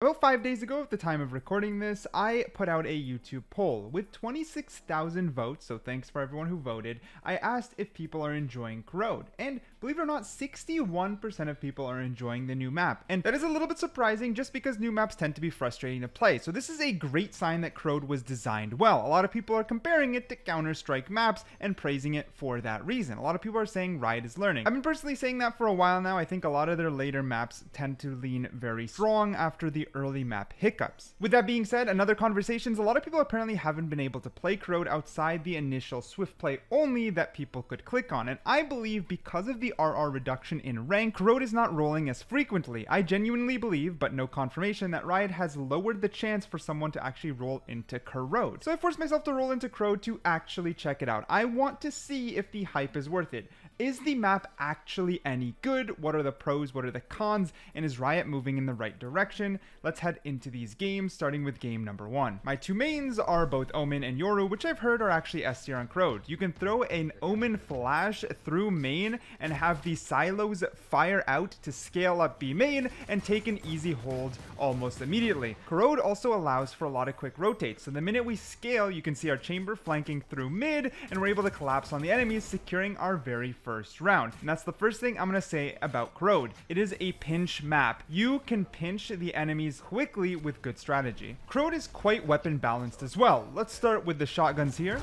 About 5 days ago, at the time of recording this, I put out a YouTube poll with 26,000 votes, so thanks for everyone who voted. I asked if people are enjoying Corrode, and believe it or not, 61% of people are enjoying the new map. And that is a little bit surprising just because new maps tend to be frustrating to play. So this is a great sign that Corrode was designed well. A lot of people are comparing it to Counter-Strike maps and praising it for that reason. A lot of people are saying Riot is learning. I've been personally saying that for a while now. I think a lot of their later maps tend to lean very strong after the early map hiccups. With that being said, in other conversations, a lot of people apparently haven't been able to play Corrode outside the initial swift play only that people could click on. And I believe because of the RR reduction in rank, Corrode is not rolling as frequently. I genuinely believe, but no confirmation, that Riot has lowered the chance for someone to actually roll into Corrode. So I forced myself to roll into Corrode to actually check it out. I want to see if the hype is worth it. Is the map actually any good? What are the pros? What are the cons? And is Riot moving in the right direction? Let's head into these games, starting with game number 1. My two mains are both Omen and Yoru, which I've heard are actually S tier on Corrode. You can throw an Omen flash through main and have the silos fire out to scale up B main and take an easy hold almost immediately. Corrode also allows for a lot of quick rotates, so the minute we scale, you can see our chamber flanking through mid, and we're able to collapse on the enemies, securing our very first round. And that's the first thing I'm going to say about Corrode. It is a pinch map. You can pinch the enemies quickly with good strategy. Corrode is quite weapon balanced as well. Let's start with the shotguns here.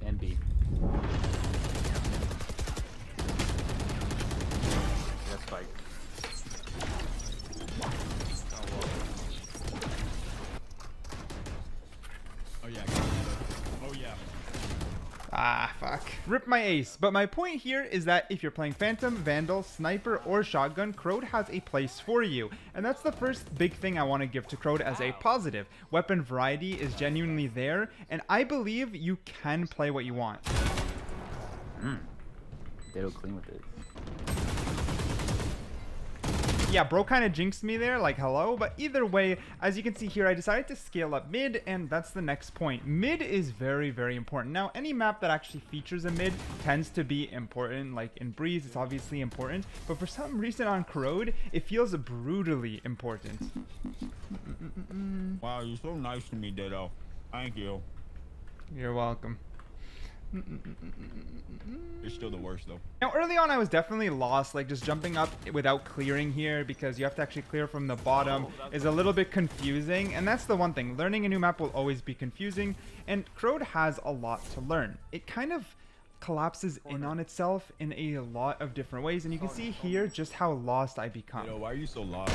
And B. That's spike. Oh yeah. Oh yeah. Ah, fuck. Rip my ace. But my point here is that if you're playing Phantom, Vandal, Sniper, or Shotgun, Corrode has a place for you. And that's the first big thing I want to give to Corrode as a positive. Weapon variety is genuinely there, and I believe you can play what you want. Ditto clean with it. Yeah, bro kind of jinxed me there, like hello, but either way, as you can see here, I decided to scale up mid, and that's the next point. Mid is very, very important. Now, any map that actually features a mid tends to be important, like in Breeze, it's obviously important, but for some reason on Corrode, it feels brutally important. Wow, you're so nice to me, Ditto. Thank you. You're welcome. You're still the worst though. Now early on I was definitely lost, like just jumping up without clearing here because you have to actually clear from the bottom is a little bit confusing, and that's the one thing. Learning a new map will always be confusing, and Corrode has a lot to learn. It kind of collapses in on itself in a lot of different ways, and you can see here just how lost I become. Yo, why are you so lost?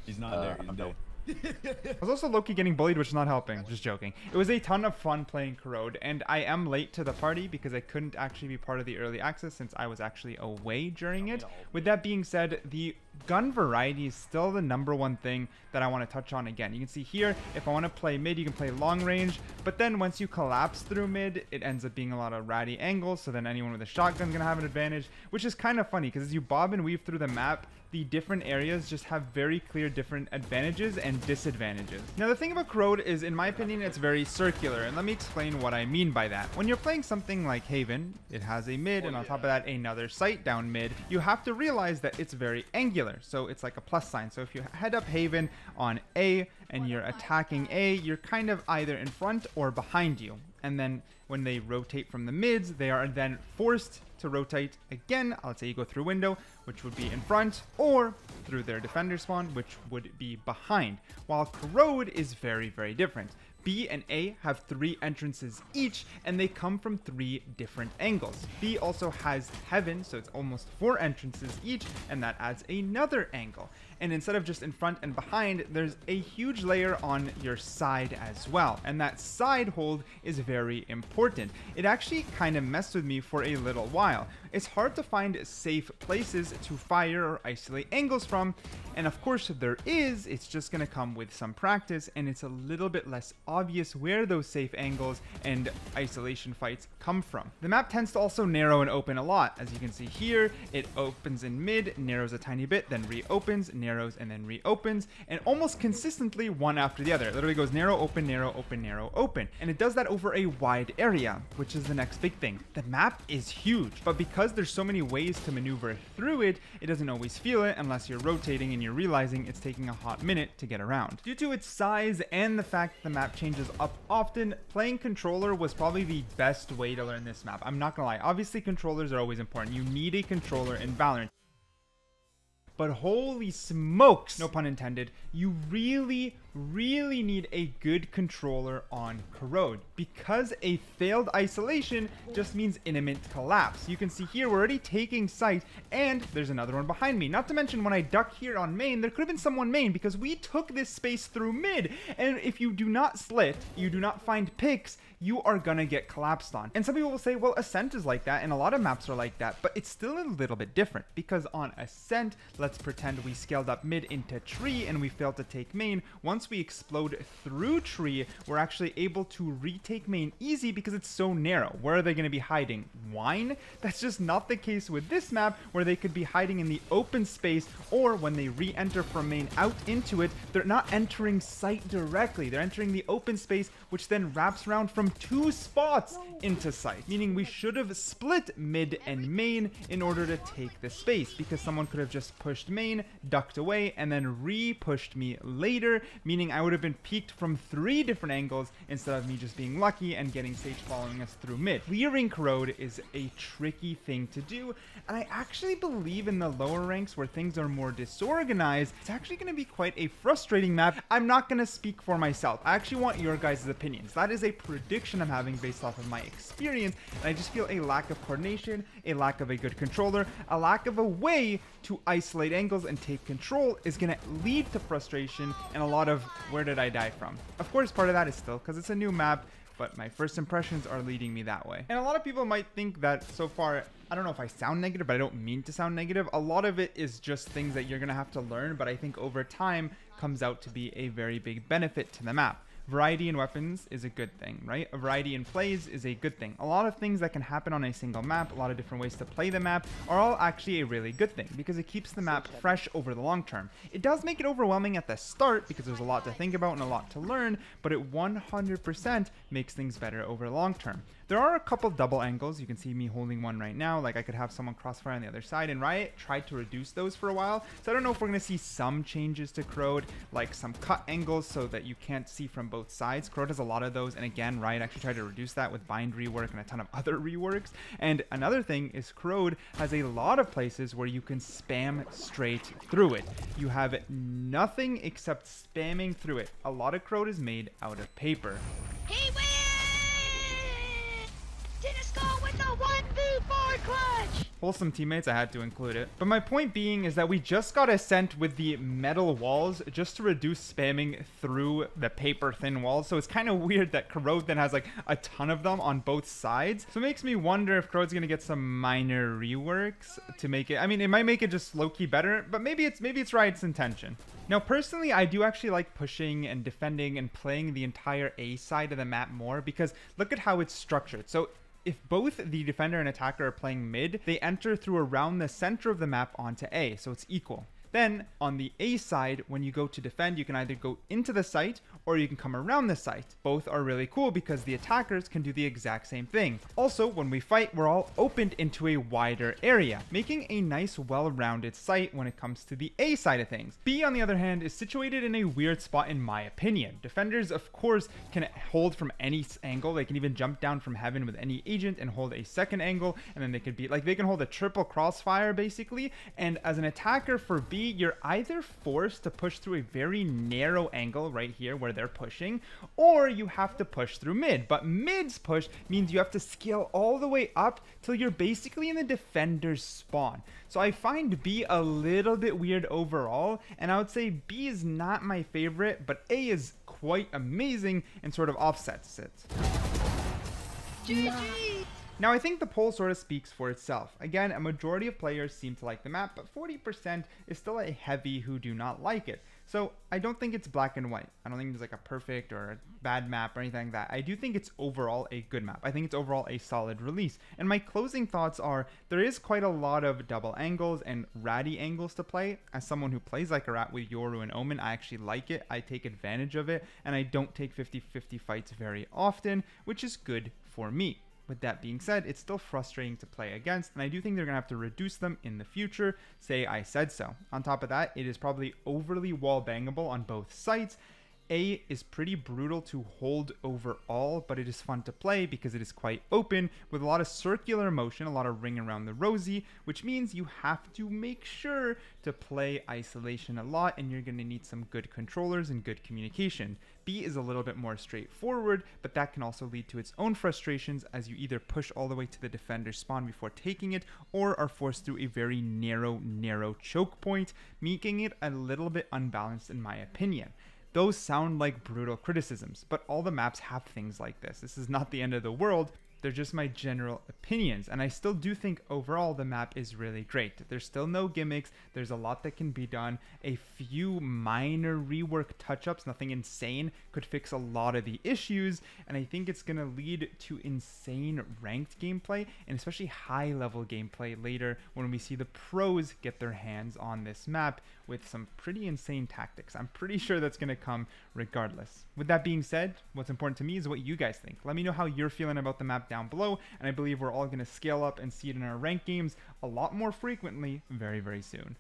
He's not there, he's dead. I was also low-key getting bullied, which is not helping. Just joking. It was a ton of fun playing Corrode, and I am late to the party because I couldn't actually be part of the early access since I was actually away during it. With that being said, the gun variety is still the #1 thing that I want to touch on again. You can see here, if I want to play mid, you can play long range, but then once you collapse through mid, it ends up being a lot of ratty angles, so then anyone with a shotgun is going to have an advantage, which is kind of funny because as you bob and weave through the map, the different areas just have very clear different advantages and disadvantages. Now the thing about Corrode is, in my opinion, it's very circular, and let me explain what I mean by that. When you're playing something like Haven, it has a mid, and on top of that another site down mid, you have to realize that it's very angular, so it's like a plus sign. So if you head up Haven on A and you're attacking A, you're kind of either in front or behind you. And then when they rotate from the mids, they are then forced to rotate again. Let's say you go through window, which would be in front, or through their defender spawn, which would be behind. While Corrode is very, very different. B and A have 3 entrances each, and they come from 3 different angles. B also has heaven, so it's almost 4 entrances each, and that adds another angle. And instead of just in front and behind, there's a huge layer on your side as well. And that side hold is very important. It actually kind of messed with me for a little while. It's hard to find safe places to fire or isolate angles from, and of course there is, it's just going to come with some practice, and it's a little bit less obvious where those safe angles and isolation fights come from. The map tends to also narrow and open a lot. As you can see here, it opens in mid, narrows a tiny bit, then reopens, narrows, and then reopens, and almost consistently one after the other. It literally goes narrow, open, narrow, open, narrow, open. And it does that over a wide area, which is the next big thing. The map is huge, but because because there's so many ways to maneuver through it, it doesn't always feel it unless you're rotating and you're realizing it's taking a hot minute to get around. Due to its size and the fact that the map changes up often, playing controller was probably the best way to learn this map. I'm not gonna lie, obviously controllers are always important. You need a controller in Valorant. But holy smokes, no pun intended, you really need a good controller on Corrode, because a failed isolation just means imminent collapse. You can see here we're already taking sight, and there's another one behind me. Not to mention when I duck here on main, there could have been someone main because we took this space through mid, and if you do not slit, you do not find picks, you are gonna get collapsed on. And some people will say, well, Ascent is like that, and a lot of maps are like that, but it's still a little bit different, because on Ascent, let's pretend we scaled up mid into tree and we failed to take main. Once we explode through tree, we're actually able to retake main easy because it's so narrow. Where are they gonna be hiding? Wine? That's just not the case with this map, where they could be hiding in the open space, or when they re-enter from main out into it, they're not entering sight directly. They're entering the open space, which then wraps around from 2 spots into sight, meaning we should have split mid and main in order to take the space, because someone could have just pushed main, ducked away, and then re-pushed me later, meaning I would have been peeked from 3 different angles instead of me just being lucky and getting Sage following us through mid. Clearing Corrode is a tricky thing to do, and I actually believe in the lower ranks where things are more disorganized, it's actually going to be quite a frustrating map. I'm not going to speak for myself. I actually want your guys' opinions. That is a prediction I'm having based off of my experience, and I just feel a lack of coordination, a lack of a good controller, a lack of a way to isolate angles and take control is going to lead to frustration and a lot of where did I die from. Of course, part of that is still because it's a new map, but my first impressions are leading me that way. And a lot of people might think that so far, I don't know if I sound negative, but I don't mean to sound negative. A lot of it is just things that you're going to have to learn, but I think over time comes out to be a very big benefit to the map. Variety in weapons is a good thing, right? A variety in plays is a good thing. A lot of things that can happen on a single map, a lot of different ways to play the map, are all actually a really good thing because it keeps the map fresh over the long term. It does make it overwhelming at the start because there's a lot to think about and a lot to learn, but it 100% makes things better over the long term. There are a couple double angles. You can see me holding one right now. Like I could have someone crossfire on the other side, and Riot tried to reduce those for a while. So I don't know if we're going to see some changes to Corrode, like some cut angles so that you can't see from both sides. Corrode has a lot of those, and again, Riot actually tried to reduce that with bind rework and a ton of other reworks. And another thing is Corrode has a lot of places where you can spam straight through it. You have nothing except spamming through it. A lot of Corrode is made out of paper. He wins! Dittozkul with the 1v4 clutch! Wholesome teammates, I had to include it. But my point being is that we just got Ascent with the metal walls just to reduce spamming through the paper thin walls. So it's kind of weird that Corrode then has like a ton of them on both sides. So it makes me wonder if Corrode's gonna get some minor reworks to make it. I mean, it might make it just low-key better, but maybe it's Riot's intention. Now, personally, I do actually like pushing and defending and playing the entire A side of the map more because look at how it's structured. So if both the defender and attacker are playing mid, they enter through around the center of the map onto A, so it's equal. Then on the A side, when you go to defend, you can either go into the site or you can come around the site. Both are really cool because the attackers can do the exact same thing. Also, when we fight, we're all opened into a wider area, making a nice well-rounded site when it comes to the A side of things. B, on the other hand, is situated in a weird spot in my opinion. Defenders, of course, can hold from any angle. They can even jump down from heaven with any agent and hold a second angle, and then they could be like, they can hold a triple crossfire basically. And as an attacker for B, you're either forced to push through a very narrow angle right here where they're pushing, or you have to push through mid. But mid's push means you have to scale all the way up till you're basically in the defender's spawn. So I find B a little bit weird overall, and I would say B is not my favorite, but A is quite amazing and sort of offsets it. GG! Now, I think the poll sort of speaks for itself. Again, a majority of players seem to like the map, but 40% is still a heavy who do not like it. So I don't think it's black and white. I don't think there's like a perfect or a bad map or anything like that. I do think it's overall a good map. I think it's overall a solid release. And my closing thoughts are there is quite a lot of double angles and ratty angles to play. As someone who plays like a rat with Yoru and Omen, I actually like it. I take advantage of it, and I don't take 50-50 fights very often, which is good for me. With that being said, it's still frustrating to play against, and I do think they're going to have to reduce them in the future. Say I said so. On top of that, it is probably overly wall bangable on both sides. A is pretty brutal to hold overall, but it is fun to play because it is quite open with a lot of circular motion, a lot of ring around the rosy, which means you have to make sure to play isolation a lot, and you're going to need some good controllers and good communication. B is a little bit more straightforward, but that can also lead to its own frustrations as you either push all the way to the defender's spawn before taking it, or are forced through a very narrow choke point, making it a little bit unbalanced in my opinion. Those sound like brutal criticisms, but all the maps have things like this. This is not the end of the world. They're just my general opinions, and I still do think overall the map is really great. There's still no gimmicks, there's a lot that can be done. A few minor rework touch-ups, nothing insane, could fix a lot of the issues, and I think it's going to lead to insane ranked gameplay, and especially high-level gameplay later when we see the pros get their hands on this map with some pretty insane tactics. I'm pretty sure that's going to come regardless. With that being said, what's important to me is what you guys think. Let me know how you're feeling about the map down below, and I believe we're all going to scale up and see it in our ranked games a lot more frequently very, very soon.